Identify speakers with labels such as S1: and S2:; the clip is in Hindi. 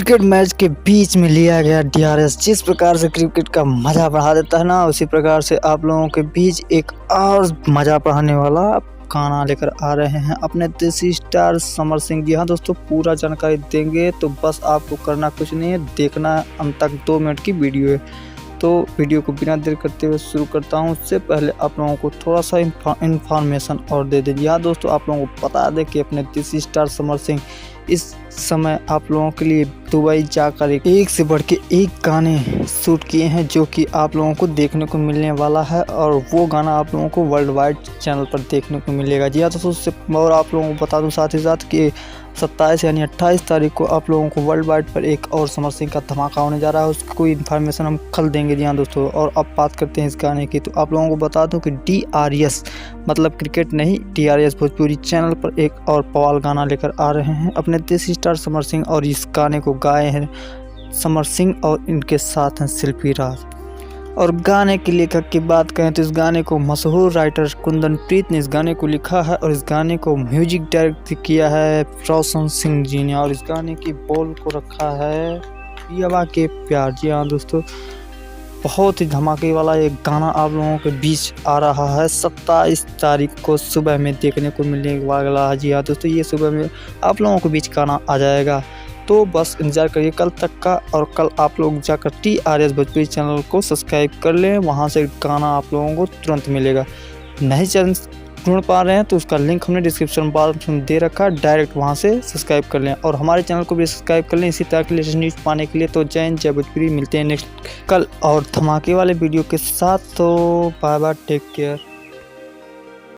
S1: क्रिकेट मैच के बीच में लिया गया डीआरएस जिस प्रकार से क्रिकेट का मज़ा बढ़ा देता है ना, उसी प्रकार से आप लोगों के बीच एक और मज़ा बढ़ाने वाला गाना लेकर आ रहे हैं अपने देसी स्टार समर सिंह। जी हाँ दोस्तों, पूरा जानकारी देंगे तो बस आपको करना कुछ नहीं है, देखना अंत तक 2 मिनट की वीडियो है। तो वीडियो को बिना देर करते हुए शुरू करता हूँ। उससे पहले आप लोगों को थोड़ा सा इन्फॉर्मेशन और दे दें। यहाँ दोस्तों, आप लोगों को बता दें कि अपने देसी स्टार समर सिंह इस समय आप लोगों के लिए दुबई जाकर एक से बढ़ के एक गाने शूट किए हैं, जो कि आप लोगों को देखने को मिलने वाला है और वो गाना आप लोगों को वर्ल्ड वाइड चैनल पर देखने को मिलेगा। जी हाँ दोस्तों, उससे और आप लोगों को बता दूं साथ ही साथ कि 27 यानी 28 तारीख को आप लोगों को वर्ल्ड वाइड पर एक और समर सिंह का धमाका होने जा रहा है। उसकी कोई इन्फॉर्मेशन हम कल देंगे। जी हाँ दोस्तों, और अब बात करते हैं इस गाने की। तो आप लोगों को बता दूं कि DRS मतलब क्रिकेट नहीं, DRS भोजपुरी चैनल पर एक और पवाल गाना लेकर आ रहे हैं अपने देसी स्टार समर सिंह, और इस गाने को गाए हैं समर सिंह और इनके साथ हैं शिल्पी राज। और गाने के लेखक की बात करें तो इस गाने को मशहूर राइटर कुंदन प्रीत ने इस गाने को लिखा है और इस गाने को म्यूजिक डायरेक्ट किया है रोशन सिंह जी ने, और इस गाने की बोल को रखा है पियावा के प्यार। जी हाँ दोस्तों, बहुत ही धमाके वाला ये गाना आप लोगों के बीच आ रहा है 27 तारीख को सुबह में देखने को मिलने वाला है। जी हाँ दोस्तों, ये सुबह में आप लोगों के बीच गाना आ जाएगा, तो बस इंतज़ार करिए कल तक का। और कल आप लोग जाकर DRS भोजपुरी चैनल को सब्सक्राइब कर लें, वहाँ से गाना आप लोगों को तुरंत मिलेगा। नहीं चैनल ढूंढ पा रहे हैं तो उसका लिंक हमने डिस्क्रिप्शन बॉक्स में दे रखा है, डायरेक्ट वहाँ से सब्सक्राइब कर लें और हमारे चैनल को भी सब्सक्राइब कर लें इसी तरह के लेटेस्ट न्यूज़ पाने के लिए। तो जय हिंद, जय भोजपुरी, मिलते हैं नेक्स्ट कल और धमाके वाले वीडियो के साथ। तो बाय बाय, टेक केयर।